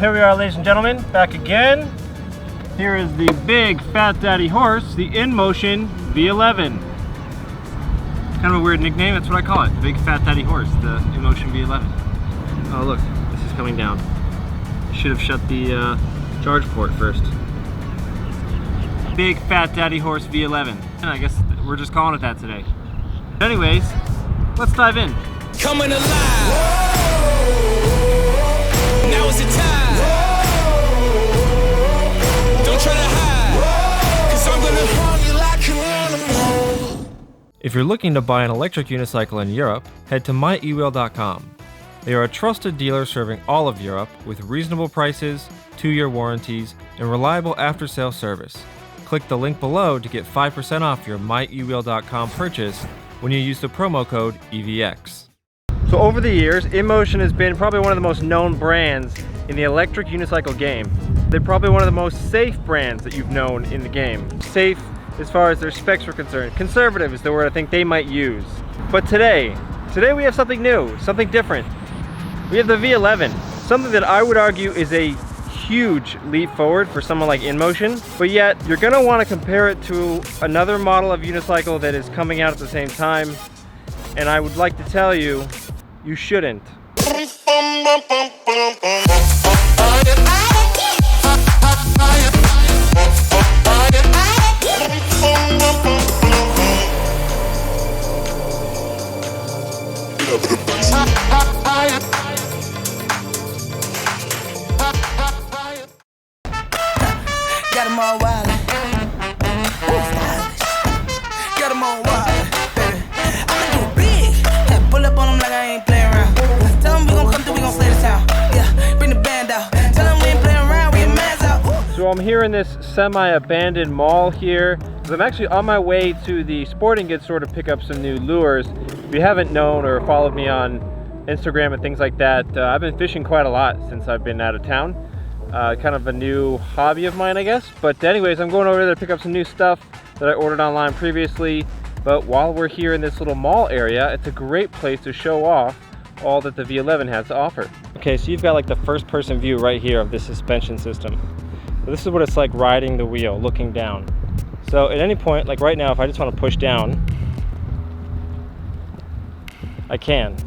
here we are, ladies and gentlemen, back again. Here is the big fat daddy horse, the Inmotion V11. Kind of a weird nickname, that's what I call it. The big fat daddy horse, the Inmotion V11. Oh look, this is coming down. I should have shut the charge port first. Big fat daddy horse V11. And I guess we're just calling it that today. But anyways, let's dive in. Coming alive. Now is the time. Don't try to hide, 'cause I'm gonna haunt you like an animal. If you're looking to buy an electric unicycle in Europe, head to myewheel.com. They are a trusted dealer serving all of Europe with reasonable prices, 2-year warranties, and reliable after-sale service. Click the link below to get 5% off your myewheel.com purchase when you use the promo code evX. So over the years, Inmotion has been probably one of the most known brands in the electric unicycle game. They're probably one of the most safe brands that you've known in the game. Safe as far as their specs are concerned. Conservative is the word I think they might use. But today we have something new, something different. We have the V11, something that I would argue is a huge leap forward for someone like Inmotion, but yet you're gonna wanna compare it to another model of unicycle that is coming out at the same time, and I would like to tell you, you shouldn't. Got 'em all wild. Got 'em all wild, baby. I'm gonna go big. Pull up on 'em like I ain't playing around. Tell 'em we gon' come through, we gon' slay the town. Yeah, bring the band out. Tell 'em we ain't playing around, we ain't man's out. So I'm here in this semi-abandoned mall here. I'm actually on my way to the sporting goods store to pick up some new lures. If you haven't known or followed me on Instagram and things like that, I've been fishing quite a lot since I've been out of town. Kind of a new hobby of mine, I guess. But anyways, I'm going over there to pick up some new stuff that I ordered online previously. But while we're here in this little mall area, it's a great place to show off all that the V11 has to offer. Okay, so you've got like the first person view right here of this suspension system. So this is what it's like riding the wheel, looking down. So at any point, like right now, if I just want to push down, I can.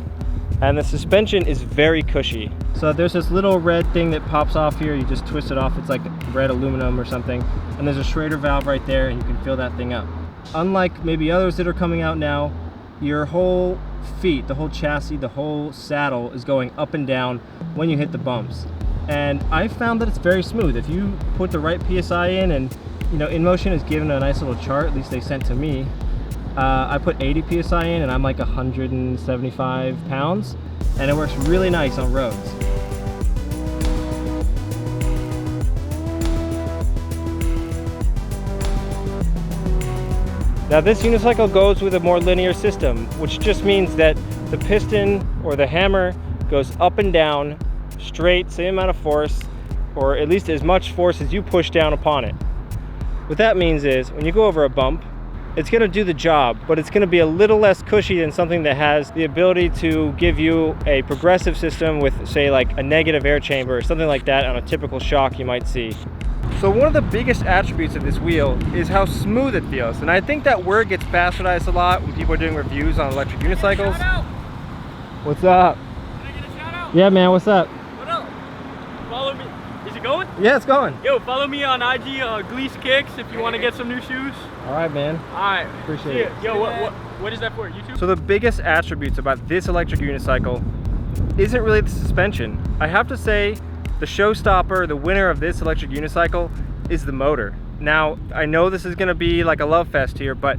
And the suspension is very cushy. So there's this little red thing that pops off here. You just twist it off. It's like red aluminum or something. And there's a Schrader valve right there, and you can fill that thing up. Unlike maybe others that are coming out now, your whole feet, the whole chassis, the whole saddle is going up and down when you hit the bumps. And I found that it's very smooth. If you put the right PSI in, and you know, Inmotion has given a nice little chart, at least they sent to me. I put 80 PSI in and I'm like 175 pounds, and it works really nice on roads. Now this unicycle goes with a more linear system, which just means that the piston or the hammer goes up and down, straight, same amount of force, or at least as much force as you push down upon it. What that means is when you go over a bump, it's going to do the job, but it's going to be a little less cushy than something that has the ability to give you a progressive system with, say, like a negative air chamber or something like that on a typical shock you might see. So one of the biggest attributes of this wheel is how smooth it feels, and I think that word gets bastardized a lot when people are doing reviews on electric unicycles. What's up? Can I get a shout out? Yeah, man, what's up? What up? Follow me. Is it going? Yeah, it's going. Yo, follow me on IG, Gleese Kicks, if you want to get some new shoes. All right, man. All right. Appreciate it. Yo, what is that for? YouTube? So the biggest attributes about this electric unicycle isn't really the suspension. I have to say the showstopper, the winner of this electric unicycle, is the motor. Now, I know this is gonna be like a love fest here, but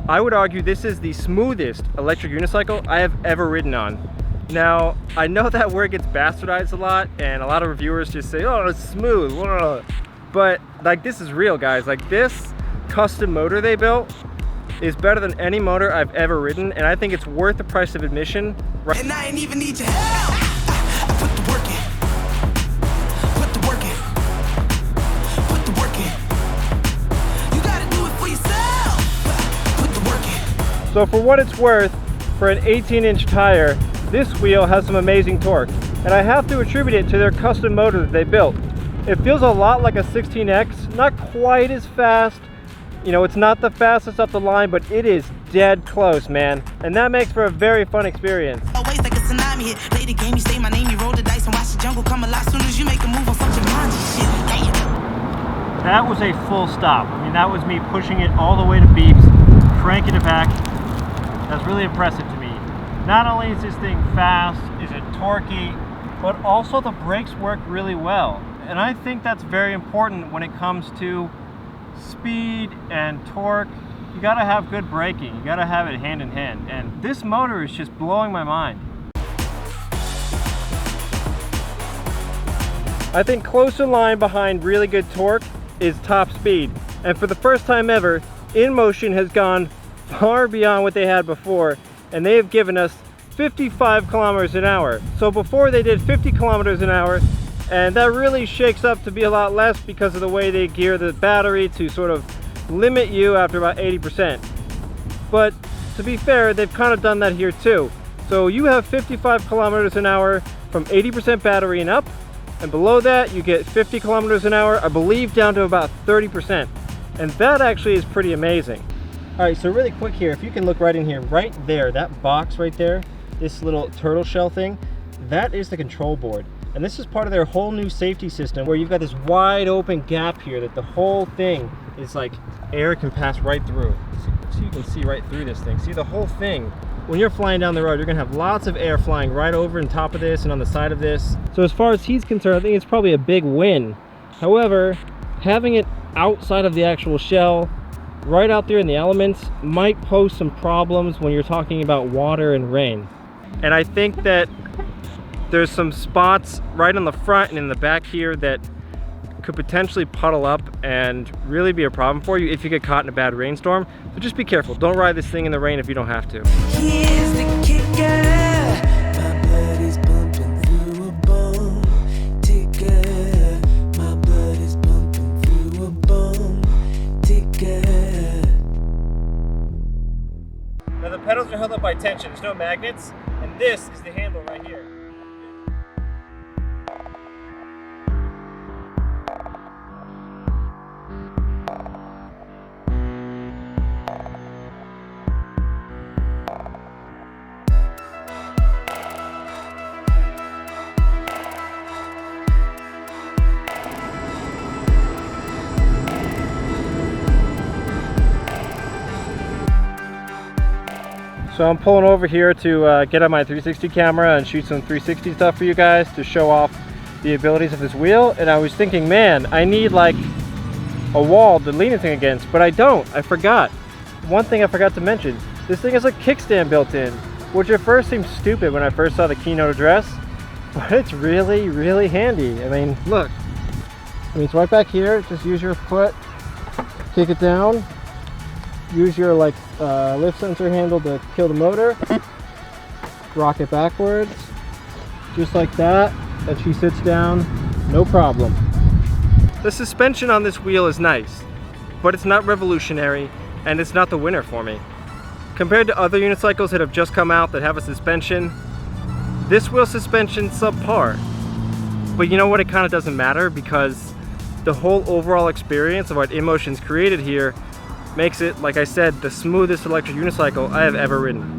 I would argue this is the smoothest electric unicycle I have ever ridden on. Now, I know that word gets bastardized a lot, and a lot of reviewers just say, oh, it's smooth, but like this is real, guys. Like this custom motor they built is better than any motor I've ever ridden, and I think it's worth the price of admission. And I ain't even need your help. I put the work in. Put the work in. Put the work in. You gotta do it for yourself. Put the work in. So for what it's worth, for an 18-inch tire, this wheel has some amazing torque. And I have to attribute it to their custom motor that they built. It feels a lot like a 16X, not quite as fast. You know, it's not the fastest up the line, but it is dead close, man. And that makes for a very fun experience. Always like a tsunami hit. Play the game, you say my name, you roll the dice and watch the jungle come alive. Soon as you make a move on some Jumanji shit. Damn. That was a full stop. I mean, that was me pushing it all the way to beeps, cranking it back. That's really impressive to me. Not only is this thing fast, is it torquey, but also the brakes work really well. And I think that's very important when it comes to speed and torque. You gotta have good braking. You gotta have it hand in hand. And this motor is just blowing my mind. I think close in line behind really good torque is top speed. And for the first time ever, Inmotion has gone far beyond what they had before, and they have given us 55 kilometers an hour. So before they did 50 kilometers an hour, and that really shakes up to be a lot less because of the way they gear the battery to sort of limit you after about 80%. But to be fair, they've kind of done that here too. So you have 55 kilometers an hour from 80% battery and up, and below that you get 50 kilometers an hour, I believe down to about 30%. And that actually is pretty amazing. All right, so really quick here, if you can look right in here, right there, that box right there, this little turtle shell thing, that is the control board. And this is part of their whole new safety system where you've got this wide open gap here that the whole thing is like air can pass right through. So you can see right through this thing. See the whole thing. When you're flying down the road, you're gonna have lots of air flying right over and top of this and on the side of this. So as far as he's concerned, I think it's probably a big win. However, having it outside of the actual shell, right out there in the elements, might pose some problems when you're talking about water and rain. And I think that there's some spots right on the front and in the back here that could potentially puddle up and really be a problem for you if you get caught in a bad rainstorm. So just be careful. Don't ride this thing in the rain if you don't have to. Here's the kicker. My blood is pumping through a bone ticker. My blood is pumping through a bone ticker. Now the pedals are held up by tension. There's no magnets. And this is the handle right here. So I'm pulling over here to get on my 360 camera and shoot some 360 stuff for you guys to show off the abilities of this wheel. And I was thinking, man, I need like a wall to lean this thing against, but I don't. I forgot. One thing I forgot to mention, this thing has a kickstand built in, which at first seemed stupid when I first saw the keynote address, but it's really, really handy. I mean, look. I mean, it's right back here. Just use your foot, kick it down. Use your like lift sensor handle to kill the motor. Rock it backwards, just like that, and she sits down, no problem. The suspension on this wheel is nice, but it's not revolutionary, and it's not the winner for me. Compared to other unicycles that have just come out that have a suspension, this wheel suspension's subpar. But you know what, it kind of doesn't matter because the whole overall experience of what Inmotion's created here makes it, like I said, the smoothest electric unicycle I have ever ridden.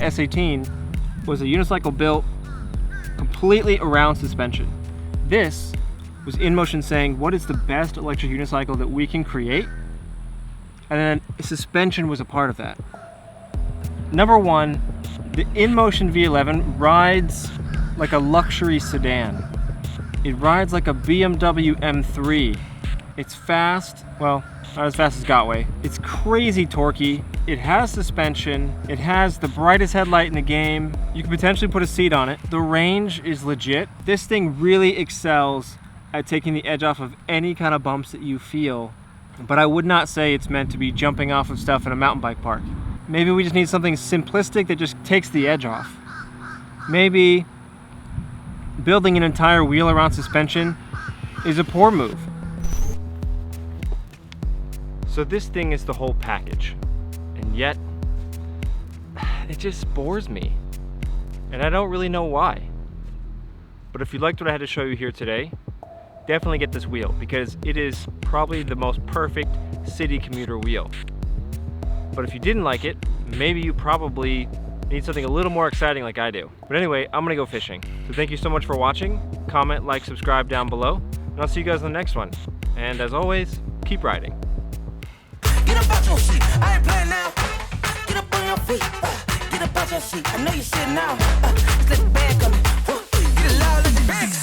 S18 was a unicycle built completely around suspension. This was Inmotion saying, what is the best electric unicycle that we can create? And then suspension was a part of that. Number one, the Inmotion V11 rides like a luxury sedan. It rides like a BMW M3. It's fast, well, not as fast as Gotway. It's crazy torquey. It has suspension. It has the brightest headlight in the game. You can potentially put a seat on it. The range is legit. This thing really excels at taking the edge off of any kind of bumps that you feel, but I would not say it's meant to be jumping off of stuff in a mountain bike park. Maybe we just need something simplistic that just takes the edge off. Maybe building an entire wheel around suspension is a poor move. So this thing is the whole package, and yet it just bores me, and I don't really know why. But if you liked what I had to show you here today, definitely get this wheel, because it is probably the most perfect city commuter wheel. But if you didn't like it, maybe you probably need something a little more exciting like I do. But anyway, I'm gonna go fishing. So thank you so much for watching. Comment, like, subscribe down below, and I'll see you guys in the next one. And as always, keep riding. Get up out your seat. I ain't playing now. Get up on your feet. Get up out your seat. I know you're sitting now. Just let the bag come. Get it loud, let the bag.